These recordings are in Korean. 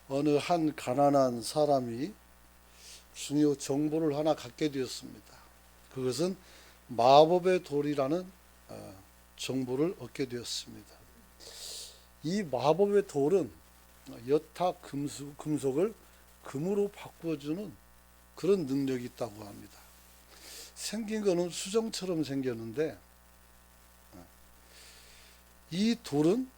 어느 한 가난한 사람이 중요 정보를 하나 갖게 되었습니다. 그것은 마법의 돌이라는 정보를 얻게 되었습니다. 이 마법의 돌은 여타 금속을 금으로 바꾸어주는 그런 능력이 있다고 합니다. 생긴 거는 수정처럼 생겼는데 이 돌은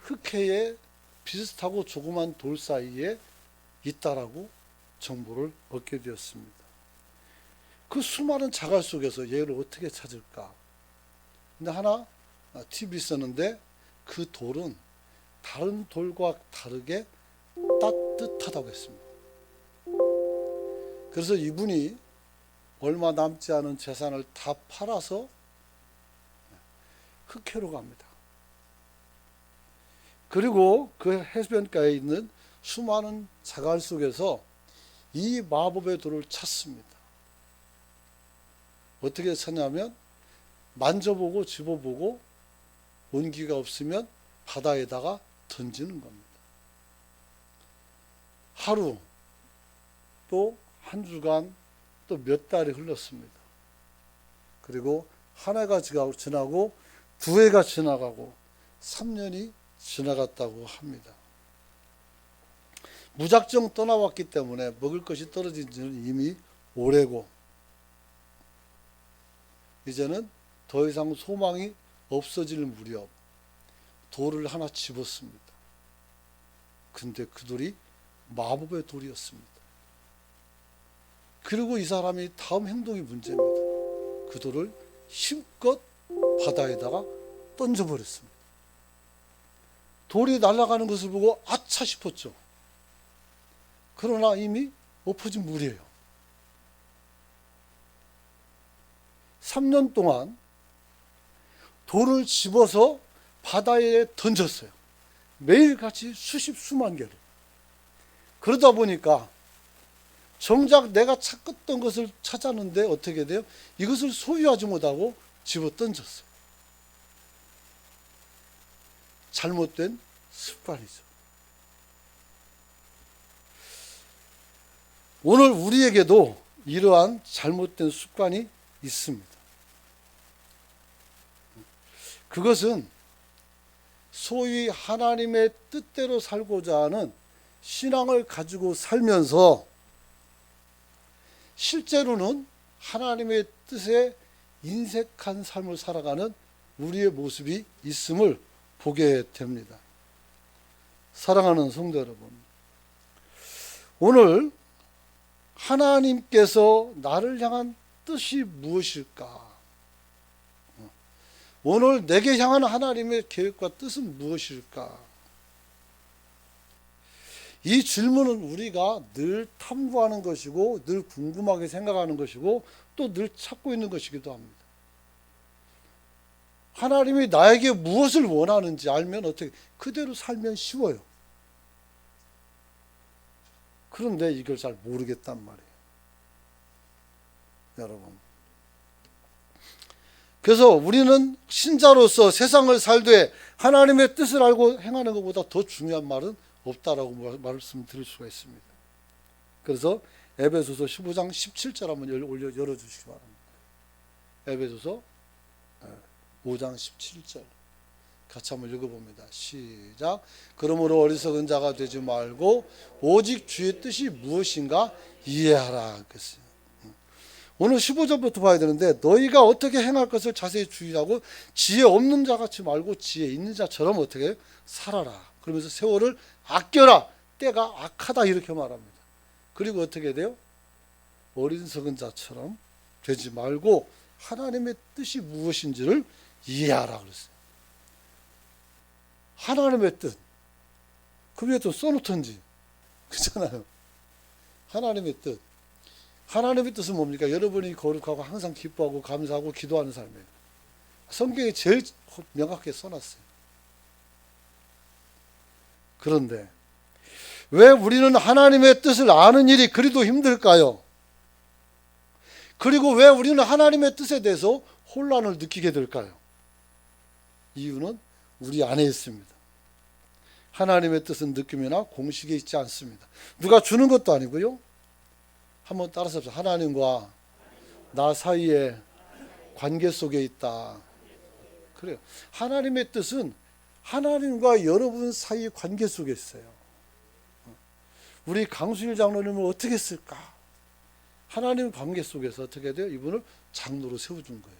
흑해에 비슷하고 조그만 돌 사이에 있다라고 정보를 얻게 되었습니다. 그 수많은 자갈 속에서 얘를 어떻게 찾을까? 근데 하나 팁이 있었는데 그 돌은 다른 돌과 다르게 따뜻하다고 했습니다. 그래서 이분이 얼마 남지 않은 재산을 다 팔아서 흑해로 갑니다. 그리고 그 해변가에 있는 수많은 자갈 속에서 이 마법의 돌을 찾습니다. 어떻게 찾냐면 만져보고 집어보고 온기가 없으면 바다에다가 던지는 겁니다. 하루, 또 한 주간, 또 몇 달이 흘렀습니다. 그리고 한 해가 지나고 두 해가 지나가고 3년이 지나갔다고 합니다. 무작정 떠나왔기 때문에 먹을 것이 떨어진 지는 이미 오래고 이제는 더 이상 소망이 없어질 무렵 돌을 하나 집었습니다. 근데 그 돌이 마법의 돌이었습니다. 그리고 이 사람이 다음 행동이 문제입니다. 그 돌을 힘껏 바다에다가 던져버렸습니다. 돌이 날아가는 것을 보고 아차 싶었죠. 그러나 이미 엎어진 물이에요. 3년 동안 돌을 집어서 바다에 던졌어요. 매일같이 수만 개를. 그러다 보니까 정작 내가 찾았던 것을 찾았는데 어떻게 돼요? 이것을 소유하지 못하고 집어 던졌어요. 잘못된 습관이죠. 오늘 우리에게도 이러한 잘못된 습관이 있습니다. 그것은 소위 하나님의 뜻대로 살고자 하는 신앙을 가지고 살면서 실제로는 하나님의 뜻에 인색한 삶을 살아가는 우리의 모습이 있음을 보게 됩니다. 사랑하는 성도 여러분, 오늘 하나님께서 나를 향한 뜻이 무엇일까? 오늘 내게 향한 하나님의 계획과 뜻은 무엇일까? 이 질문은 우리가 늘 탐구하는 것이고 늘 궁금하게 생각하는 것이고 또 늘 찾고 있는 것이기도 합니다. 하나님이 나에게 무엇을 원하는지 알면 어떻게 그대로 살면 쉬워요. 그런데 이걸 잘 모르겠단 말이에요. 여러분. 그래서 우리는 신자로서 세상을 살되 하나님의 뜻을 알고 행하는 것보다 더 중요한 말은 없다라고 말씀드릴 수가 있습니다. 그래서 에베소서 15장 17절 한번 열어주시기 바랍니다. 에베소서 5장 17절 같이 한번 읽어봅니다. 시작. 그러므로 어리석은 자가 되지 말고 오직 주의 뜻이 무엇인가 이해하라. 그랬어요. 오늘 15절부터 봐야 되는데 너희가 어떻게 행할 것을 자세히 주의하고 지혜 없는 자같이 말고 지혜 있는 자처럼 어떻게 살아라. 그러면서 세월을 아껴라. 때가 악하다 이렇게 말합니다. 그리고 어떻게 돼요? 어리석은 자처럼 되지 말고 하나님의 뜻이 무엇인지를 이해하라 그랬어요. 하나님의 뜻. 그 위에 또 써놓던지. 그렇잖아요. 하나님의 뜻. 하나님의 뜻은 뭡니까? 여러분이 거룩하고 항상 기뻐하고 감사하고 기도하는 삶이에요. 성경에 제일 명확하게 써놨어요. 그런데 왜 우리는 하나님의 뜻을 아는 일이 그리도 힘들까요? 그리고 왜 우리는 하나님의 뜻에 대해서 혼란을 느끼게 될까요? 이유는 우리 안에 있습니다. 하나님의 뜻은 느낌이나 공식에 있지 않습니다. 누가 주는 것도 아니고요. 한번 따라서 합시다. 하나님과 나 사이에 관계 속에 있다. 그래요. 하나님의 뜻은 하나님과 여러분 사이의 관계 속에 있어요. 우리 강수일 장로님을 어떻게 했을까? 하나님 관계 속에서 어떻게 돼요? 이분을 장로로 세워준 거예요.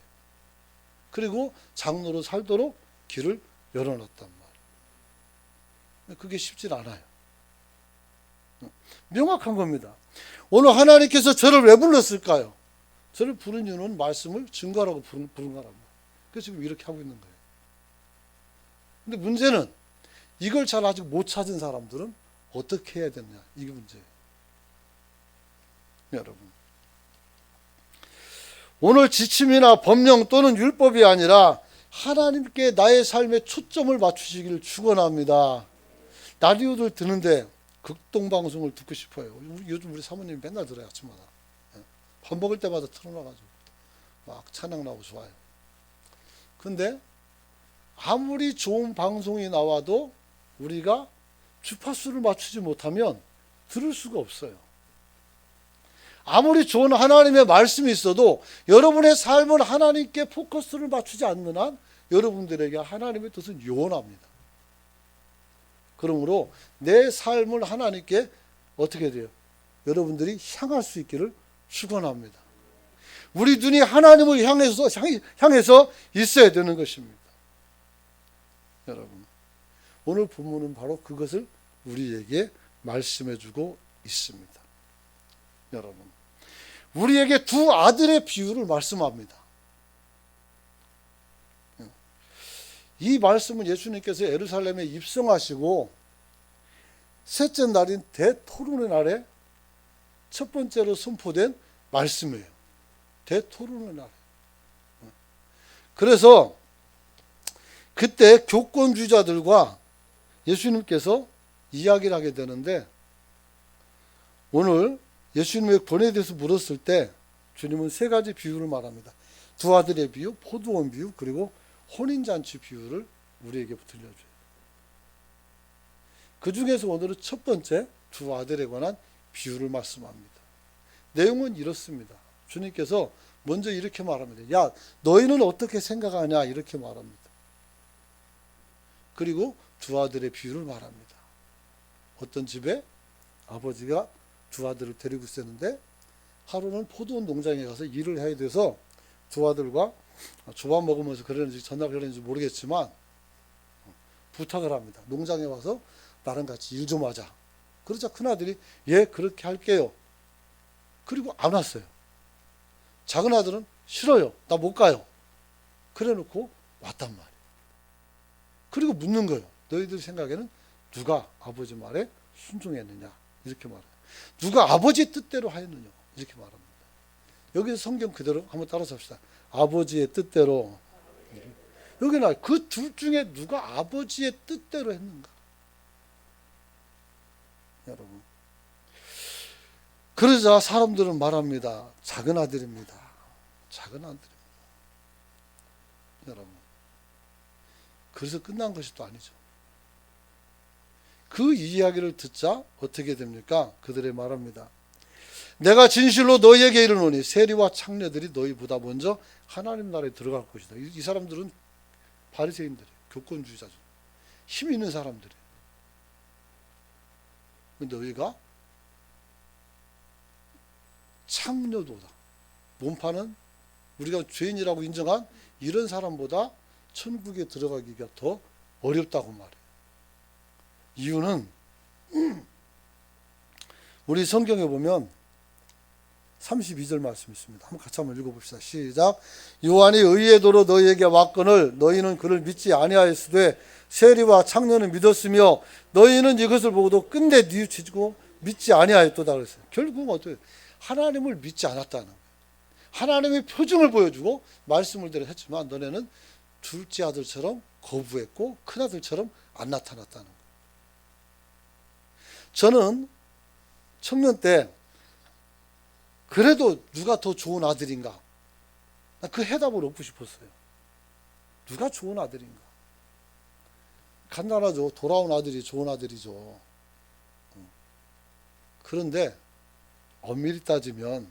그리고 장로로 살도록 길을 열어놨단 말이에요. 그게 쉽진 않아요. 명확한 겁니다. 오늘 하나님께서 저를 왜 불렀을까요? 저를 부른 이유는 말씀을 증거하라고 부른 거란 말이에요. 그래서 지금 이렇게 하고 있는 거예요. 근데 문제는 이걸 잘 아직 못 찾은 사람들은 어떻게 해야 되느냐, 이게 문제예요. 여러분, 오늘 지침이나 법령 또는 율법이 아니라 하나님께 나의 삶에 초점을 맞추시기를 축원합니다. 라디오를 듣는데 극동방송을 듣고 싶어요. 요즘 우리 사모님이 맨날 들어요. 아침마다 밥 먹을 때마다 틀어놔가지고 막 찬양 나오고 좋아요. 근데 아무리 좋은 방송이 나와도 우리가 주파수를 맞추지 못하면 들을 수가 없어요. 아무리 좋은 하나님의 말씀이 있어도 여러분의 삶을 하나님께 포커스를 맞추지 않는 한 여러분들에게 하나님의 뜻은 요원합니다. 그러므로 내 삶을 하나님께 어떻게 돼요? 여러분들이 향할 수 있기를 축원합니다. 우리 눈이 하나님을 향해서 있어야 되는 것입니다. 여러분, 오늘 본문은 바로 그것을 우리에게 말씀해주고 있습니다. 여러분, 우리에게 두 아들의 비유를 말씀합니다. 이 말씀은 예수님께서 예루살렘에 입성하시고 셋째 날인 대토론의 날에 첫 번째로 선포된 말씀이에요. 대토론의 날. 그래서 그때 교권주의자들과 예수님께서 이야기를 하게 되는데, 오늘 예수님의 권위에 대해서 물었을 때 주님은 세 가지 비유를 말합니다. 두 아들의 비유, 포도원 비유, 그리고 혼인잔치 비유를 우리에게 들려줘요. 그 중에서 오늘은 첫 번째 두 아들에 관한 비유를 말씀합니다. 내용은 이렇습니다. 주님께서 먼저 이렇게 말합니다. 야, 너희는 어떻게 생각하냐? 이렇게 말합니다. 그리고 두 아들의 비유를 말합니다. 어떤 집에 아버지가 두 아들을 데리고 있었는데 하루는 포도원 농장에 가서 일을 해야 돼서 두 아들과 조밥 먹으면서 그러는지 전화 그러는지 모르겠지만 부탁을 합니다. 농장에 와서 나랑 같이 일 좀 하자. 그러자 큰아들이 예, 그렇게 할게요. 그리고 안 왔어요. 작은 아들은 싫어요. 나 못 가요. 그래 놓고 왔단 말이에요. 그리고 묻는 거예요. 너희들 생각에는 누가 아버지 말에 순종했느냐? 이렇게 말해요. 누가 아버지의 뜻대로 하였느냐? 이렇게 말합니다. 여기서 성경 그대로 한번 따라서 합시다. 아버지의 뜻대로. 여기는 그 둘 중에 누가 아버지의 뜻대로 했는가? 여러분, 그러자 사람들은 말합니다. 작은 아들입니다. 작은 아들입니다. 여러분, 그래서 끝난 것이 또 아니죠. 그 이야기를 듣자 어떻게 됩니까? 그들의 말합니다. 내가 진실로 너희에게 이르노니 세리와 창녀들이 너희보다 먼저 하나님 나라에 들어갈 것이다. 이 사람들은 바리새인들이에요. 교권주의자죠. 힘 있는 사람들이에요. 너희가 창녀도다. 몸파는 우리가 죄인이라고 인정한 이런 사람보다 천국에 들어가기가 더 어렵다고 말해요. 이유는 우리 성경에 보면 32절 말씀 있습니다. 한번 같이 한번 읽어봅시다. 시작. 요한이 의의 도로 너희에게 왔거늘 너희는 그를 믿지 아니하였으되 세리와 창녀는 믿었으며 너희는 이것을 보고도 끝내 뉘우치고 믿지 아니하였도다 그랬어요. 결국은 어때요? 하나님을 믿지 않았다는 거예요. 하나님의 표징을 보여주고 말씀을 대로 했지만 너네는 둘째 아들처럼 거부했고 큰아들처럼 안 나타났다는 거예요. 저는 청년 때 그래도 누가 더 좋은 아들인가? 그 해답을 얻고 싶었어요. 누가 좋은 아들인가? 간단하죠. 돌아온 아들이 좋은 아들이죠. 그런데 엄밀히 따지면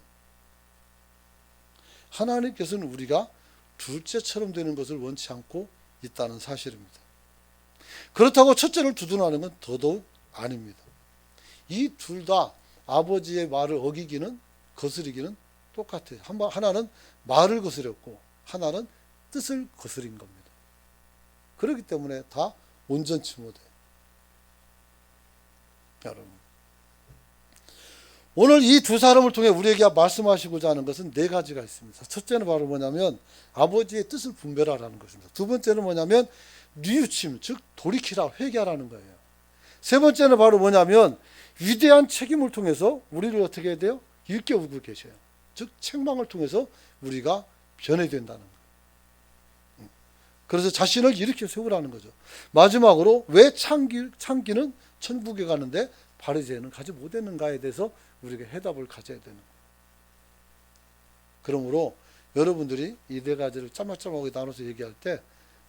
하나님께서는 우리가 둘째처럼 되는 것을 원치 않고 있다는 사실입니다. 그렇다고 첫째를 두둔하는 건 더더욱 아닙니다. 이 둘 다 아버지의 말을 어기기는 거스리기는 똑같아요. 하나는 말을 거스렸고 하나는 뜻을 거스린 겁니다. 그렇기 때문에 다 온전치 못해요. 여러분, 오늘 이 두 사람을 통해 우리에게 말씀하시고자 하는 것은 네 가지가 있습니다. 첫째는 바로 뭐냐면 아버지의 뜻을 분별하라는 것입니다. 두 번째는 뭐냐면 뉘우침, 즉 돌이키라, 회개하라는 거예요. 세 번째는 바로 뭐냐면 위대한 책임을 통해서 우리를 어떻게 해야 돼요? 일깨우고 계셔요. 즉 책망을 통해서 우리가 변해된다는 거예요. 그래서 자신을 일으켜 세우라는 거죠. 마지막으로 왜 창기는 천국에 가는데 바리새인은 가지 못했는가에 대해서 우리가 해답을 가져야 되는 거예요. 그러므로 여러분들이 이 네 가지를 짜막짜막하게 나눠서 얘기할 때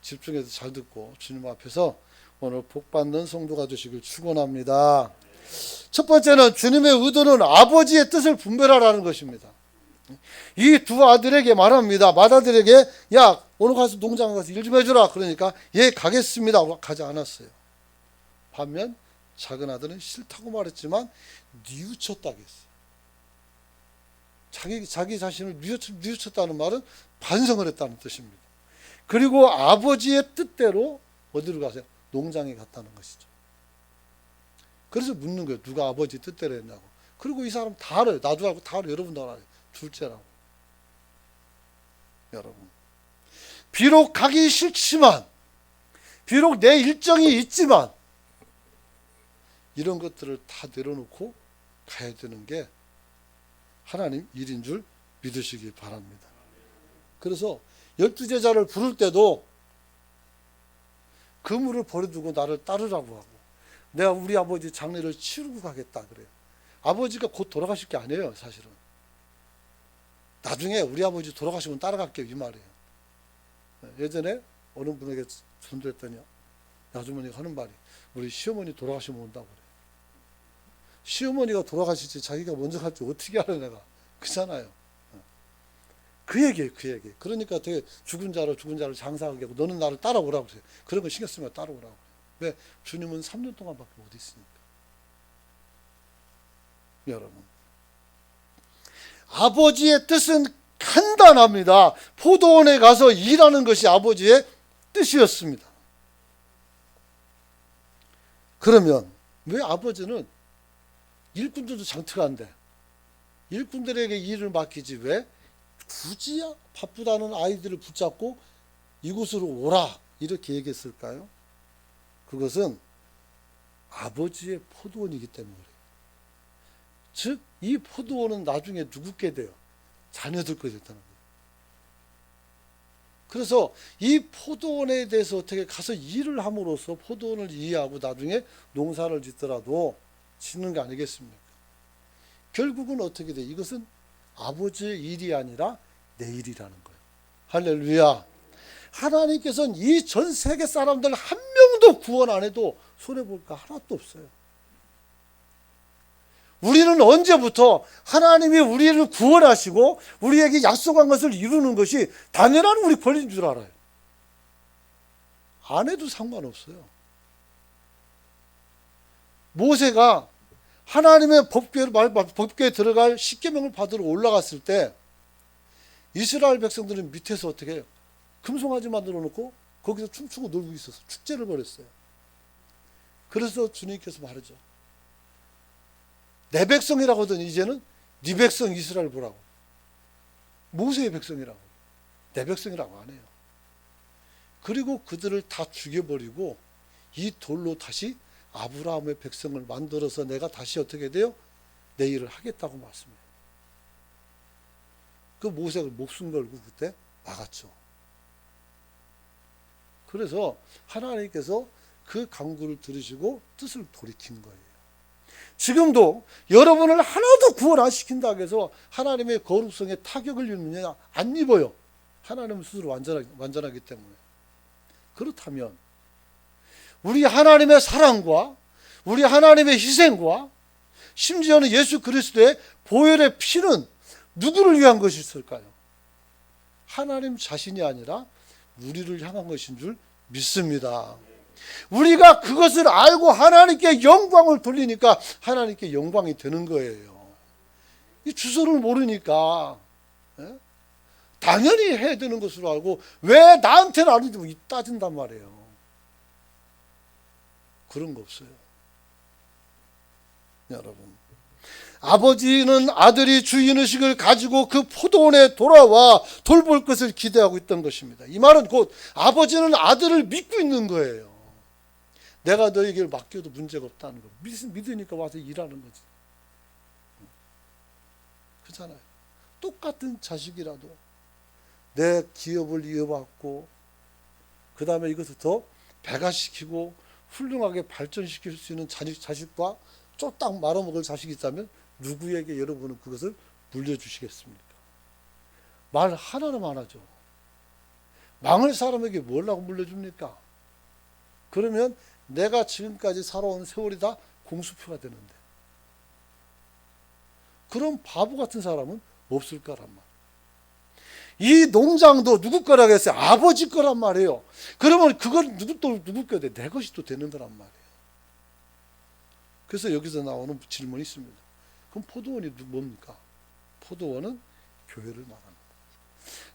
집중해서 잘 듣고 주님 앞에서 오늘 복받는 성도가 되시길 축원합니다. 첫 번째는 주님의 의도는 아버지의 뜻을 분별하라는 것입니다. 이 두 아들에게 말합니다. 맏아들에게 야 오늘 가서 농장 가서 일 좀 해주라. 그러니까 예 가겠습니다 하고 가지 않았어요. 반면 작은 아들은 싫다고 말했지만 뉘우쳤다고 했어요. 자기 자신을 뉘우쳤다는 말은 반성을 했다는 뜻입니다. 그리고 아버지의 뜻대로 어디로 가세요? 농장에 갔다는 것이죠. 그래서 묻는 거예요. 누가 아버지 뜻대로 했냐고. 그리고 이 사람 다 알아요. 나도 알고 다 알아요. 여러분도 알아요. 둘째라고. 여러분, 비록 가기 싫지만, 비록 내 일정이 있지만 이런 것들을 다 내려놓고 가야 되는 게 하나님 일인 줄 믿으시기 바랍니다. 그래서 12제자를 부를 때도 그물을 버려두고 나를 따르라고 하고 내가 우리 아버지 장례를 치르고 가겠다 그래요. 아버지가 곧 돌아가실 게 아니에요. 사실은 나중에 우리 아버지 돌아가시면 따라갈게요 이 말이에요. 예전에 어느 분에게 전도했더니 아주머니가 하는 말이 우리 시어머니 돌아가시면 온다고 그래요. 시어머니가 돌아가실지 자기가 먼저 갈지 어떻게 알아 내가. 그렇잖아요. 그 얘기예요. 그 얘기. 그러니까 되게 죽은 자를 장사하게 하고 너는 나를 따라오라고 그래요. 그런 거 신경 쓰면 따라오라고 그래요. 왜? 주님은 3년 동안밖에 못 있으니까. 여러분, 아버지의 뜻은 간단합니다. 포도원에 가서 일하는 것이 아버지의 뜻이었습니다. 그러면 왜 아버지는 일꾼들도 장터가 안 돼? 일꾼들에게 일을 맡기지 왜 굳이 바쁘다는 아이들을 붙잡고 이곳으로 오라 이렇게 얘기했을까요? 그것은 아버지의 포도원이기 때문에 그래요. 즉 이 포도원은 나중에 누구께 돼요? 자녀들 거 됐다는 거예요. 그래서 이 포도원에 대해서 어떻게 가서 일을 함으로써 포도원을 이해하고 나중에 농사를 짓더라도 짓는 게 아니겠습니까? 결국은 어떻게 돼? 이것은 아버지의 일이 아니라 내 일이라는 거예요. 할렐루야. 하나님께서는 이 전 세계 사람들 한 명도 구원 안 해도 손해볼 거 하나도 없어요. 우리는 언제부터 하나님이 우리를 구원하시고 우리에게 약속한 것을 이루는 것이 당연한 우리 권리인 줄 알아요. 안 해도 상관없어요. 모세가 하나님의 법궤에 들어갈 십계명을 받으러 올라갔을 때 이스라엘 백성들은 밑에서 어떻게 해요? 금송아지 만들어 놓고 거기서 춤추고 놀고 있었어. 축제를 벌였어요. 그래서 주님께서 말하죠. 내 백성이라고 하더니 이제는 네 백성 이스라엘 보라고. 모세의 백성이라고. 내 백성이라고 안 해요. 그리고 그들을 다 죽여버리고 이 돌로 다시 아브라함의 백성을 만들어서 내가 다시 어떻게 돼요? 내 일을 하겠다고 말씀해요. 그 모세가 목숨 걸고 그때 나갔죠. 그래서 하나님께서 그 강구를 들으시고 뜻을 돌이킨 거예요. 지금도 여러분을 하나도 구원 안 시킨다고 해서 하나님의 거룩성에 타격을 입느냐? 안 입어요. 하나님은 스스로 완전하기 때문에. 그렇다면 우리 하나님의 사랑과 우리 하나님의 희생과 심지어는 예수 그리스도의 보혈의 피는 누구를 위한 것이 있을까요? 하나님 자신이 아니라 우리를 향한 것인 줄 믿습니다. 우리가 그것을 알고 하나님께 영광을 돌리니까 하나님께 영광이 되는 거예요. 이 주소를 모르니까 당연히 해야 되는 것으로 알고 왜 나한테는 안 해도 따진단 말이에요. 그런 거 없어요. 여러분, 아버지는 아들이 주인의식을 가지고 그 포도원에 돌아와 돌볼 것을 기대하고 있던 것입니다. 이 말은 곧 아버지는 아들을 믿고 있는 거예요. 내가 너에게 맡겨도 문제가 없다는 거. 믿으니까 와서 일하는 거지. 그렇잖아요. 똑같은 자식이라도 내 기업을 이어받고 그 다음에 이것을 더 배가시키고 훌륭하게 발전시킬 수 있는 자식과 쫄딱 말아먹을 자식이 있다면 누구에게 여러분은 그것을 물려주시겠습니까? 말 하나는 안 하죠. 망할 사람에게 뭘라고 물려줍니까? 그러면 내가 지금까지 살아온 세월이 다 공수표가 되는데, 그런 바보 같은 사람은 없을 거란 말이에요. 이 농장도 누구 거라고 했어요? 아버지 거란 말이에요. 그러면 그걸 누구 거야 돼? 내 것이 또 되는 거란 말이에요. 그래서 여기서 나오는 질문이 있습니다. 그럼 포도원이 뭡니까? 포도원은 교회를 말합니다.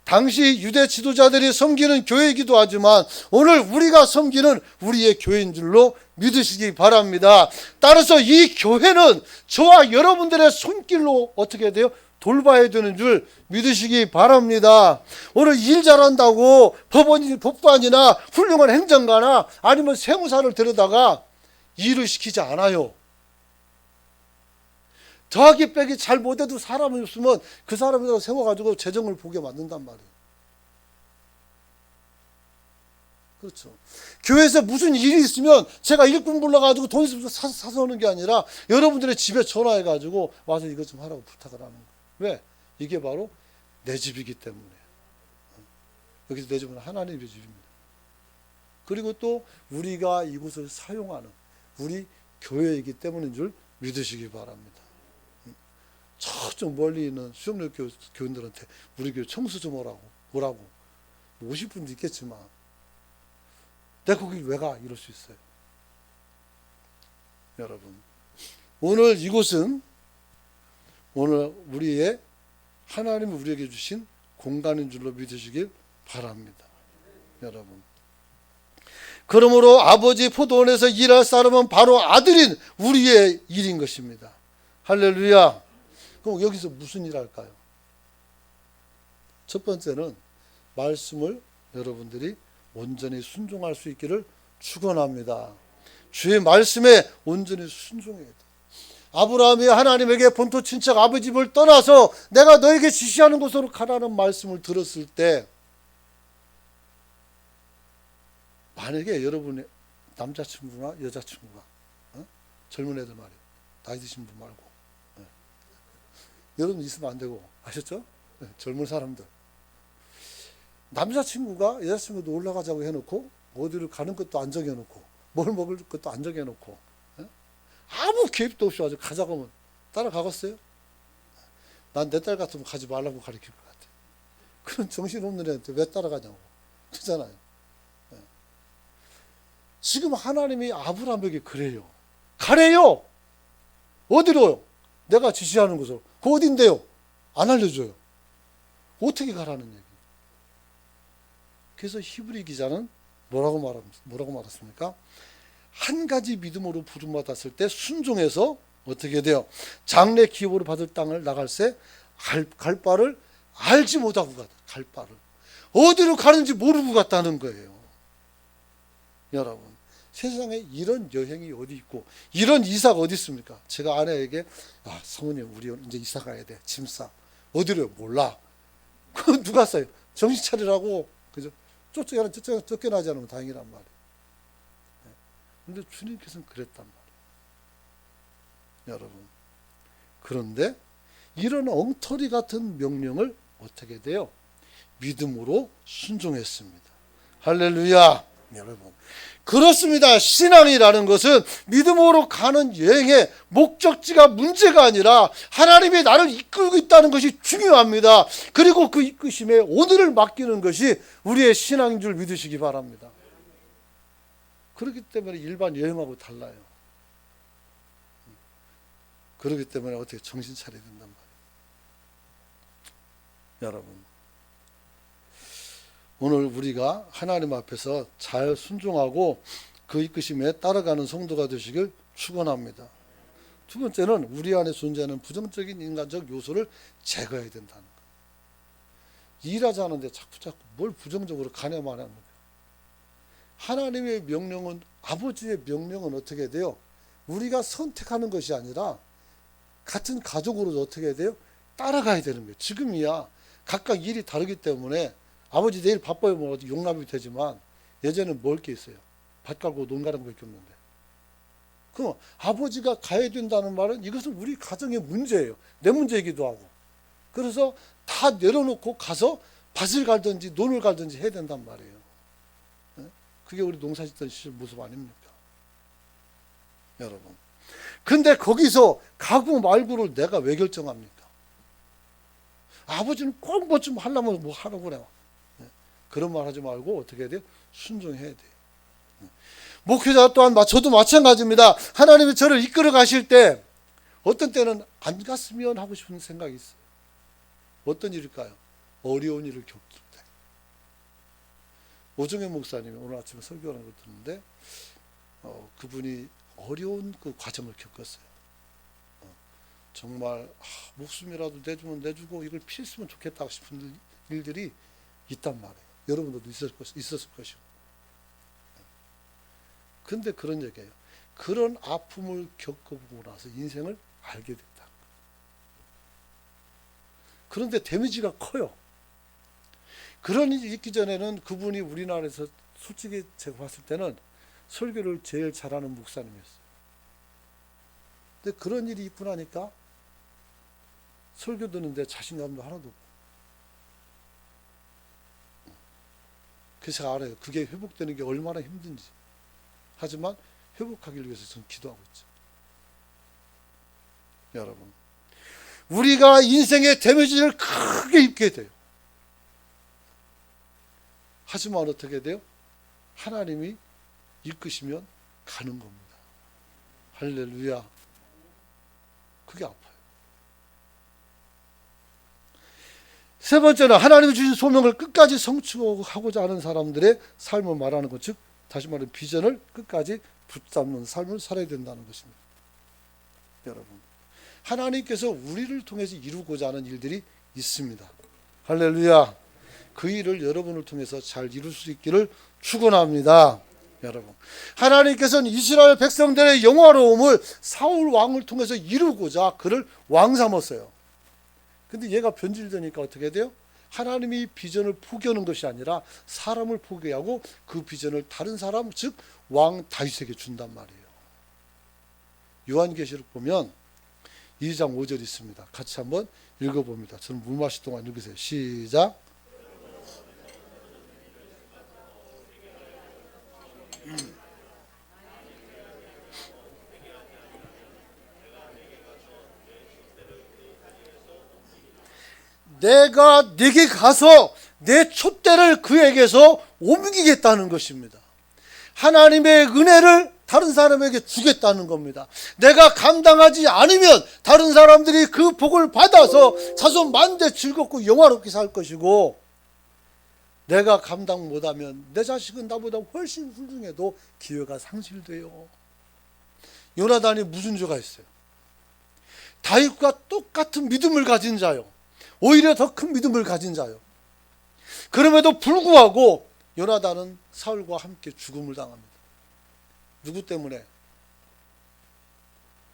당시 유대 지도자들이 섬기는 교회이기도 하지만 오늘 우리가 섬기는 우리의 교회인 줄로 믿으시기 바랍니다. 따라서 이 교회는 저와 여러분들의 손길로 어떻게 돼요? 돌봐야 되는 줄 믿으시기 바랍니다. 오늘 일 잘한다고 법관이나 훌륭한 행정가나 아니면 세무사를 데려다가 일을 시키지 않아요. 더하기 빼기 잘 못해도 사람이 없으면 그 사람에다가 세워가지고 재정을 보게 만든단 말이에요. 그렇죠. 교회에서 무슨 일이 있으면 제가 일꾼 불러가지고 돈 있으면 사서 오는 게 아니라 여러분들의 집에 전화해가지고 와서 이것 좀 하라고 부탁을 하는 거예요. 왜? 이게 바로 내 집이기 때문에. 여기서 내 집은 하나님의 집입니다. 그리고 또 우리가 이곳을 사용하는 우리 교회이기 때문인 줄 믿으시기 바랍니다. 저쪽 멀리 있는 수영력 교인들한테 우리 교회 청소 좀 오라고 오실 분도 있겠지만 내가 거기 왜 가? 이럴 수 있어요. 여러분, 오늘 이곳은 오늘 우리의 하나님이 우리에게 주신 공간인 줄로 믿으시길 바랍니다. 여러분, 그러므로 아버지 포도원에서 일할 사람은 바로 아들인 우리의 일인 것입니다. 할렐루야. 그럼 여기서 무슨 일 할까요? 첫 번째는 말씀을 여러분들이 온전히 순종할 수 있기를 축원합니다. 주의 말씀에 온전히 순종해야 돼. 아브라함이 하나님에게 본토 친척 아버지 집을 떠나서 내가 너에게 지시하는 곳으로 가라는 말씀을 들었을 때, 만약에 여러분의 남자친구나 여자친구가 젊은 애들 말이에요. 나이 드신 분 말고 여러분 있으면 안 되고, 아셨죠? 젊은 사람들. 남자친구가 여자친구도 올라가자고 해놓고 어디를 가는 것도 안 정해놓고 뭘 먹을 것도 안 정해놓고 아무 계획도 없이 아주 가자고 하면 따라가겠어요? 난 내 딸 같으면 가지 말라고 가르칠 것 같아. 그런 정신없는 애한테 왜 따라가냐고. 그렇잖아요. 지금 하나님이 아브라함에게 그래요. 가래요. 어디로요? 내가 지시하는 곳으로. 그 어딘데요? 안 알려줘요. 어떻게 가라는 얘기. 그래서 히브리 기자는 뭐라고 말했습니까? 한 가지 믿음으로 부름받았을 때 순종해서 어떻게 돼요? 장래 기업으로 받을 땅을 나갈새 갈 바를 알지 못하고 갔다. 갈 바를. 어디로 가는지 모르고 갔다는 거예요. 여러분, 세상에 이런 여행이 어디 있고 이런 이사가 어디 있습니까? 제가 아내에게 성은이 우리 이제 이사 가야 돼. 짐 싸. 어디로요? 몰라. 그건 누가 싸요? 정신 차리라고. 그죠? 쫓겨나지 않으면 다행이란 말이에요. 그런데 주님께서는 그랬단 말이에요. 여러분, 그런데 이런 엉터리 같은 명령을 어떻게 돼요? 믿음으로 순종했습니다. 할렐루야. 여러분, 그렇습니다. 신앙이라는 것은 믿음으로 가는 여행의 목적지가 문제가 아니라 하나님이 나를 이끌고 있다는 것이 중요합니다. 그리고 그 이끄심에 오늘을 맡기는 것이 우리의 신앙인 줄 믿으시기 바랍니다. 그렇기 때문에 일반 여행하고 달라요. 그렇기 때문에 어떻게 정신 차려야 된단 말이에요. 여러분, 오늘 우리가 하나님 앞에서 잘 순종하고 그 이끄심에 따라가는 성도가 되시길 축원합니다. 두 번째는 우리 안에 존재하는 부정적인 인간적 요소를 제거해야 된다는 거예요. 일하지 않는데 자꾸 뭘 부정적으로 가냐만 하는 거예요. 하나님의 명령은, 아버지의 명령은 어떻게 돼요? 우리가 선택하는 것이 아니라 같은 가족으로 어떻게 해야 돼요? 따라가야 되는 거예요. 지금이야 각각 일이 다르기 때문에 아버지 내일 바빠요 뭐 용납이 되지만 예전에는 먹을 게 있어요. 밭 갈고 논 가는 것밖에 없는데. 그럼 아버지가 가야 된다는 말은 이것은 우리 가정의 문제예요. 내 문제이기도 하고. 그래서 다 내려놓고 가서 밭을 갈든지 논을 갈든지 해야 된단 말이에요. 그게 우리 농사 짓던 시절 모습 아닙니까? 여러분. 근데 거기서 가구 말고를 내가 왜 결정합니까? 아버지는 꼭 뭐 좀 하려면 뭐 하라고 그래요. 그런 말 하지 말고 어떻게 해야 돼요? 순종해야 돼요. 목회자 또한 저도 마찬가지입니다. 하나님이 저를 이끌어 가실 때 어떤 때는 안 갔으면 하고 싶은 생각이 있어요. 어떤 일일까요? 어려운 일을 겪을 때. 오정혜 목사님이 오늘 아침에 설교하는 걸 듣는데 그분이 어려운 그 과정을 겪었어요. 정말 목숨이라도 내주면 내주고 이걸 피했으면 좋겠다 싶은 일들이 있단 말이에요. 여러분들도 있었을 것이고. 근데 그런 얘기예요. 그런 아픔을 겪어보고 나서 인생을 알게 됐다. 그런데 데미지가 커요. 그런 일이 있기 전에는 그분이 우리나라에서 솔직히 제가 봤을 때는 설교를 제일 잘하는 목사님이었어요. 근데 그런 일이 있고 나니까 설교 듣는데 자신감도 하나도 없고. 그래서 제가 알아요. 그게 회복되는 게 얼마나 힘든지. 하지만 회복하기 위해서 저는 기도하고 있죠. 여러분, 우리가 인생의 데미지를 크게 입게 돼요. 하지만 어떻게 돼요? 하나님이 이끄시면 가는 겁니다. 할렐루야. 그게 아파요. 세 번째는 하나님이 주신 소명을 끝까지 성취하고자 하는 사람들의 삶을 말하는 것, 즉 다시 말하면 비전을 끝까지 붙잡는 삶을 살아야 된다는 것입니다. 여러분, 하나님께서 우리를 통해서 이루고자 하는 일들이 있습니다. 할렐루야. 그 일을 여러분을 통해서 잘 이룰 수 있기를 축원합니다. 여러분, 하나님께서는 이스라엘 백성들의 영화로움을 사울 왕을 통해서 이루고자 그를 왕 삼았어요. 근데 얘가 변질되니까 어떻게 돼요? 하나님이 비전을 포기하는 것이 아니라 사람을 포기하고 그 비전을 다른 사람, 즉 왕 다윗에게 준단 말이에요. 요한계시록 보면 2장 5절 있습니다. 같이 한번 읽어봅니다. 저는 물 마실 동안 읽으세요. 시작. 내가 네게 가서 내 촛대를 그에게서 옮기겠다는 것입니다. 하나님의 은혜를 다른 사람에게 주겠다는 겁니다. 내가 감당하지 않으면 다른 사람들이 그 복을 받아서 자손 만대 즐겁고 영화롭게 살 것이고, 내가 감당 못하면 내 자식은 나보다 훨씬 훌륭해도 기회가 상실돼요. 요나단이 무슨 죄가 있어요? 다윗과 똑같은 믿음을 가진 자요. 오히려 더 큰 믿음을 가진 자요. 그럼에도 불구하고 요나단은 사울과 함께 죽음을 당합니다. 누구 때문에?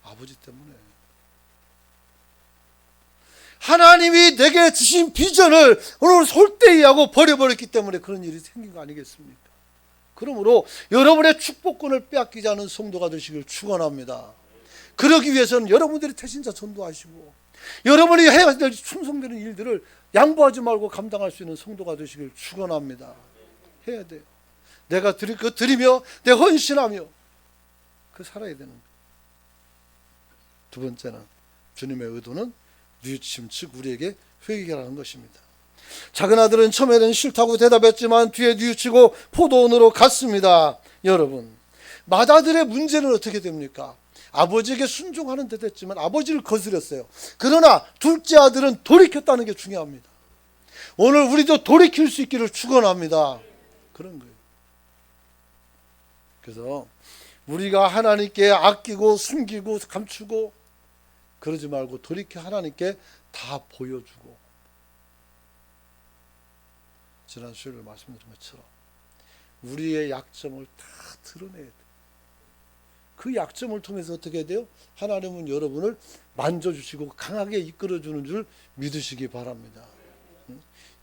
아버지 때문에. 하나님이 내게 주신 비전을 오늘 솔대이하고 버려버렸기 때문에 그런 일이 생긴 거 아니겠습니까? 그러므로 여러분의 축복권을 빼앗기지 않은 성도가 되시길 축원합니다. 그러기 위해서는 여러분들이 태신자 전도하시고 여러분이 해야 될 충성되는 일들을 양보하지 말고 감당할 수 있는 성도가 되시길 축원합니다. 해야 돼요. 내가 드리며 내 헌신하며 그 살아야 되는 거예요. 두 번째는 주님의 의도는 뉘우침, 즉 우리에게 회개하라는 것입니다. 작은 아들은 처음에는 싫다고 대답했지만 뒤에 뉘우치고 포도원으로 갔습니다. 여러분, 맏아들의 문제는 어떻게 됩니까? 아버지에게 순종하는 데 됐지만 아버지를 거스렸어요. 그러나 둘째 아들은 돌이켰다는 게 중요합니다. 오늘 우리도 돌이킬 수 있기를 축원합니다. 그런 거예요. 그래서 우리가 하나님께 아끼고 숨기고 감추고 그러지 말고 돌이켜 하나님께 다 보여주고, 지난 수요일에 말씀드린 것처럼 우리의 약점을 다 드러내야 돼요. 그 약점을 통해서 어떻게 해야 돼요? 하나님은 여러분을 만져주시고 강하게 이끌어주는 줄 믿으시기 바랍니다.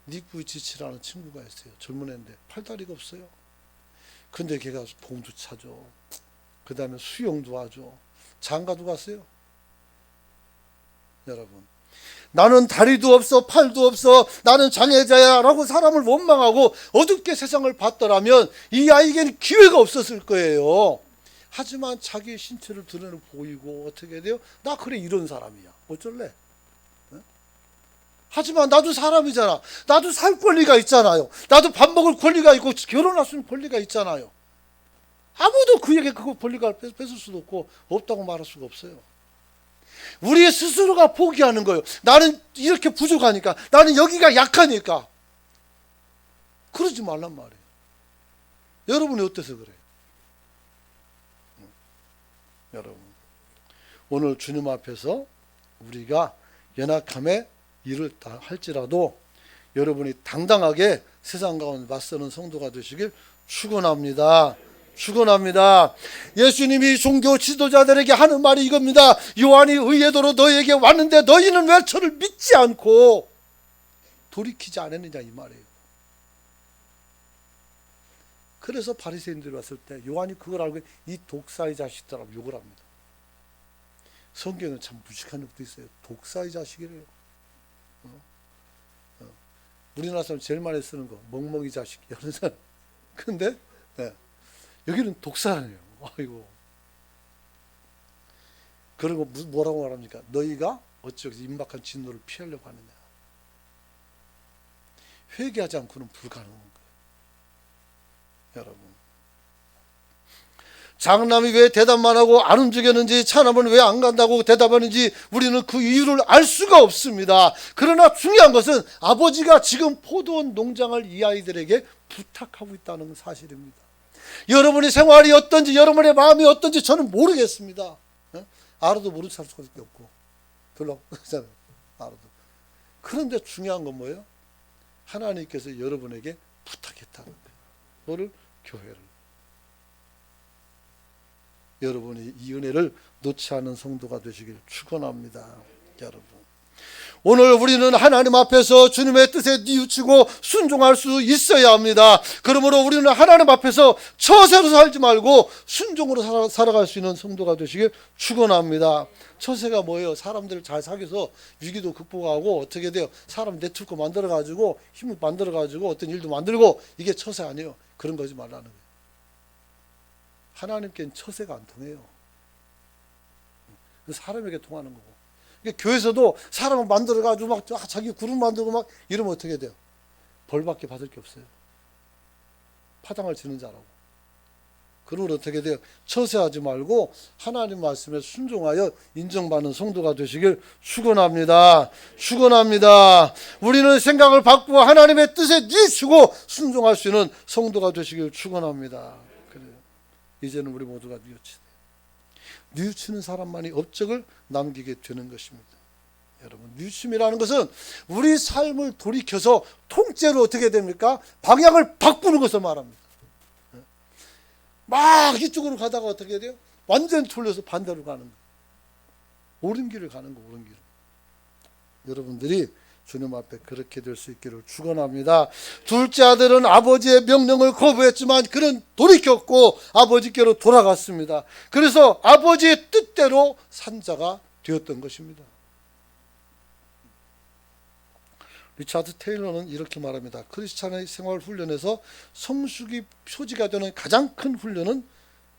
니쿠이치치라는 친구가 있어요. 젊은 애인데 팔다리가 없어요. 근데 걔가 봉도 차죠. 그 다음에 수영도 하죠. 장가도 갔어요. 여러분, 나는 다리도 없어 팔도 없어 나는 장애자야 라고 사람을 원망하고 어둡게 세상을 봤더라면 이 아이에게는 기회가 없었을 거예요. 하지만 자기의 신체를 드러내 보이고 어떻게 돼요? 나 그래 이런 사람이야. 어쩔래? 하지만 나도 사람이잖아. 나도 살 권리가 있잖아요. 나도 밥 먹을 권리가 있고 결혼할 수 있는 권리가 있잖아요. 아무도 그에게 그 권리가 뺏을 수도 없고 없다고 말할 수가 없어요. 우리 스스로가 포기하는 거예요. 나는 이렇게 부족하니까, 나는 여기가 약하니까. 그러지 말란 말이에요. 여러분이 어때서 그래요? 여러분, 오늘 주님 앞에서 우리가 연약함에 이르다 할지라도 여러분이 당당하게 세상 가운데 맞서는 성도가 되시길 축원합니다. 축원합니다. 예수님이 종교 지도자들에게 하는 말이 이겁니다. 요한이 의궤도로 너에게 왔는데 너희는 왜 저를 믿지 않고 돌이키지 않았느냐, 이 말이에요. 그래서 바리새인들이 왔을 때 요한이 그걸 알고 이 독사의 자식들하고 욕을 합니다. 성경은 참 무식한 욕도 있어요. 독사의 자식이래요. 우리나라 사람 제일 많이 쓰는 거 멍멍이 자식 이런 사람. 근데 여기는 독사라네요. 아이고. 그리고 뭐라고 말합니까? 너희가 어찌 임박한 진노를 피하려고 하느냐. 회개하지 않고는 불가능한 거예요. 여러분, 장남이 왜 대답만 하고 안 움직였는지, 차남은 왜 안 간다고 대답하는지 우리는 그 이유를 알 수가 없습니다. 그러나 중요한 것은 아버지가 지금 포도원 농장을 이 아이들에게 부탁하고 있다는 사실입니다. 여러분의 생활이 어떤지, 여러분의 마음이 어떤지 저는 모르겠습니다. 알아도 모르는 살 수밖에 없고 별로 없잖아요. 알아도. 그런데 중요한 건 뭐예요? 하나님께서 여러분에게 부탁했다는 거예요. 너를 교회를. 여러분이 이 은혜를 놓지 않은 성도가 되시길 축원합니다. 여러분, 오늘 우리는 하나님 앞에서 주님의 뜻에 뉘우치고 순종할 수 있어야 합니다. 그러므로 우리는 하나님 앞에서 처세로 살지 말고 순종으로 살아갈 수 있는 성도가 되시길 축원합니다. 처세가 뭐예요? 사람들을 잘 사귀어서 위기도 극복하고 어떻게 돼요? 사람 네트워크 만들어가지고 힘을 만들어가지고 어떤 일도 만들고, 이게 처세 아니에요. 그런 거지 말라는 거예요. 하나님께는 처세가 안 통해요. 사람에게 통하는 거고. 교회에서도 사람을 만들어가지고 막 자기 그룹 만들고 막 이러면 어떻게 돼요? 벌밖에 받을 게 없어요. 파당을 지는 자라고. 그러면 어떻게 돼요? 처세하지 말고 하나님 말씀에 순종하여 인정받는 성도가 되시길 축원합니다. 축원합니다. 우리는 생각을 바꾸고 하나님의 뜻에 뉘우치고 순종할 수 있는 성도가 되시길 축원합니다. 그래요. 이제는 우리 모두가 뉘우치는 사람만이 업적을 남기게 되는 것입니다. 여러분, 뉘우침이라는 것은 우리 삶을 돌이켜서 통째로 어떻게 됩니까? 방향을 바꾸는 것을 말합니다. 막 이쪽으로 가다가 어떻게 돼요? 완전 돌려서 반대로 가는 거예요. 옳은 길을 가는 거예요. 옳은 길을. 여러분들이 주님 앞에 그렇게 될 수 있기를 축원합니다. 둘째 아들은 아버지의 명령을 거부했지만 그는 돌이켰고 아버지께로 돌아갔습니다. 그래서 아버지의 뜻대로 산 자가 되었던 것입니다. 리차드 테일러는 이렇게 말합니다. 크리스찬의 생활 훈련에서 성숙이 표지가 되는 가장 큰 훈련은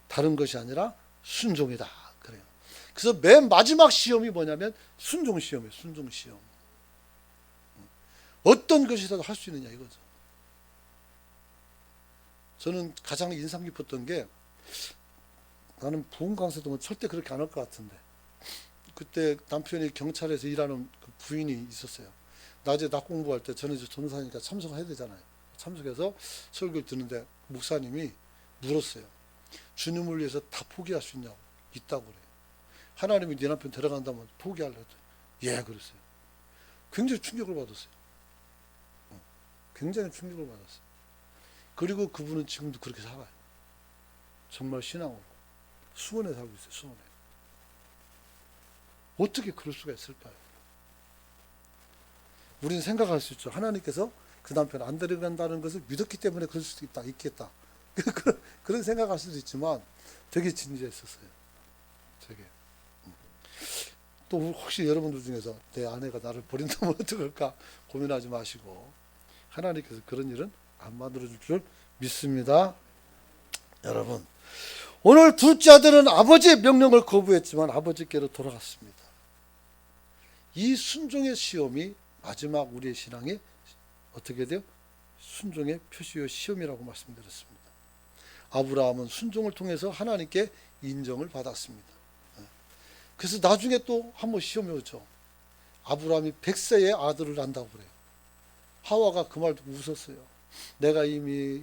다른 것이 아니라 순종이다. 그래요. 그래서 맨 마지막 시험이 뭐냐면 순종 시험이에요. 순종 시험. 어떤 것이라도 할 수 있느냐 이거죠. 저는 가장 인상 깊었던 게, 나는 부흥 강사 동안 절대 그렇게 안 할 것 같은데, 그때 남편이 경찰에서 일하는 그 부인이 있었어요. 낮에 낮 공부할 때 저는 이제 전도사니까 참석해야 되잖아요. 참석해서 설교를 듣는데 목사님이 물었어요. 주님을 위해서 다 포기할 수 있냐고. 있다고 그래요. 하나님이 네 남편 데려간다면 포기하려고 했더니 예 그랬어요. 굉장히 충격을 받았어요. 굉장히 충격을 받았어요. 그리고 그분은 지금도 그렇게 살아요. 정말 신앙으로 수원에 살고 있어요. 수원에. 어떻게 그럴 수가 있을까요? 우리는 생각할 수 있죠. 하나님께서 그 남편 안 데려간다는 것을 믿었기 때문에 그럴 수도 있겠다. 그런 생각할 수도 있지만 되게 진지했었어요. 되게. 또 혹시 여러분들 중에서 내 아내가 나를 버린다면 어떡할까 고민하지 마시고, 하나님께서 그런 일은 안 만들어줄 줄 믿습니다. 여러분, 오늘 둘째 아들은 아버지의 명령을 거부했지만 아버지께로 돌아갔습니다. 이 순종의 시험이 마지막 우리의 신앙에 어떻게 돼요? 순종의 표시요 시험이라고 말씀드렸습니다. 아브라함은 순종을 통해서 하나님께 인정을 받았습니다. 그래서 나중에 또 한번 시험이 오죠. 아브라함이 100세의 아들을 낳는다고 그래요. 하와가 그 말 듣고 웃었어요. 내가 이미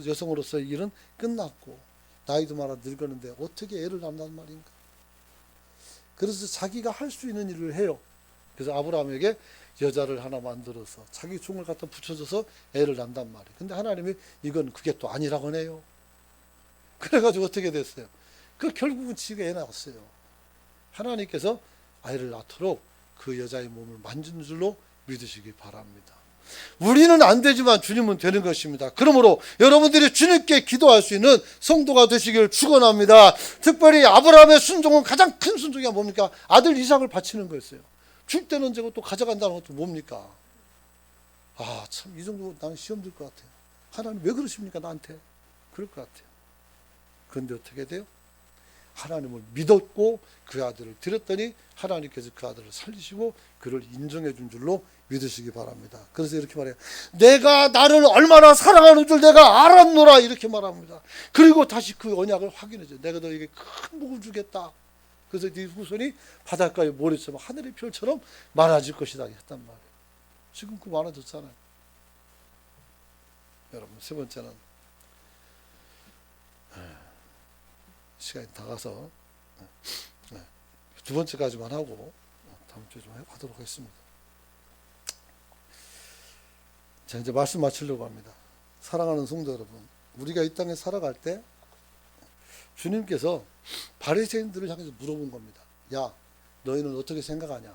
여성으로서의 일은 끝났고 나이도 많아 늙었는데 어떻게 애를 낳는단 말인가. 그래서 자기가 할 수 있는 일을 해요. 그래서 아브라함에게 여자를 하나 만들어서 자기 종을 갖다 붙여줘서 애를 낳는단 말이에요. 근데 하나님이 이건 그게 또 아니라고 하네요. 그래가지고 어떻게 됐어요? 결국은 지가 애 낳았어요. 하나님께서 아이를 낳도록 그 여자의 몸을 만진 줄로 믿으시기 바랍니다. 우리는 안 되지만 주님은 되는 것입니다. 그러므로 여러분들이 주님께 기도할 수 있는 성도가 되시길 축원합니다. 특별히 아브라함의 순종은 가장 큰 순종이 뭡니까? 아들 이삭을 바치는 거였어요. 줄 때는 저거 또 가져간다는 것도 뭡니까? 아, 참 이 정도 나는 시험 들 것 같아요. 하나님 왜 그러십니까 나한테? 그럴 것 같아요. 그런데 어떻게 돼요? 하나님을 믿었고 그 아들을 드렸더니 하나님께서 그 아들을 살리시고 그를 인정해 준 줄로 믿으시기 바랍니다. 그래서 이렇게 말해요. 내가 나를 얼마나 사랑하는 줄 내가 알았노라 이렇게 말합니다. 그리고 다시 그 언약을 확인해줘. 내가 너에게 큰 복을 주겠다. 그래서 네 후손이 바닷가의 모래처럼 하늘의 별처럼 많아질 것이다 했단 말이에요. 지금 그 많아졌잖아요. 여러분, 세 번째는 시간이 다 가서 두 번째까지만 하고 다음 주에 좀 하도록 하겠습니다. 자, 이제 말씀 마치려고 합니다. 사랑하는 성도 여러분, 우리가 이 땅에 살아갈 때 주님께서 바리새인들을 향해서 물어본 겁니다. 야, 너희는 어떻게 생각하냐?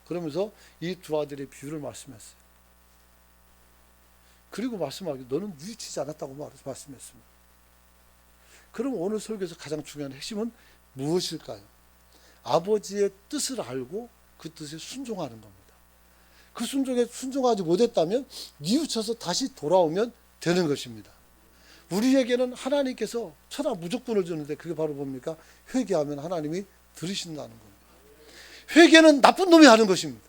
그러면서 이 두 아들의 비유를 말씀했어요. 그리고 말씀하기 너는 뉘우치지 않았다고 말씀했습니다. 그럼 오늘 설교에서 가장 중요한 핵심은 무엇일까요? 아버지의 뜻을 알고 그 뜻에 순종하는 겁니다. 그 순종에 순종하지 못했다면 뉘우쳐서 다시 돌아오면 되는 것입니다. 우리에게는 하나님께서 천하 무조건을 주는데 그게 바로 뭡니까? 회개하면 하나님이 들으신다는 겁니다. 회개는 나쁜 놈이 하는 것입니다.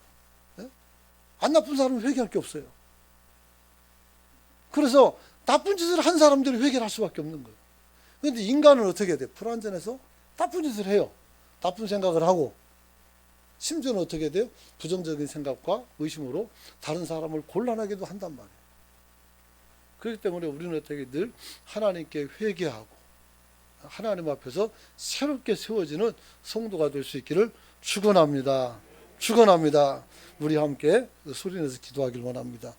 안 나쁜 사람은 회개할 게 없어요. 그래서 나쁜 짓을 한 사람들이 회개를 할 수밖에 없는 거예요. 그런데 인간은 어떻게 돼요? 불완전해서 나쁜 짓을 해요. 나쁜 생각을 하고 심지어는 어떻게 돼요? 부정적인 생각과 의심으로 다른 사람을 곤란하게도 한단 말이에요. 그렇기 때문에 우리는 어떻게 늘 하나님께 회개하고 하나님 앞에서 새롭게 세워지는 성도가 될 수 있기를 축원합니다. 축원합니다. 우리 함께 소리내서 기도하길 원합니다.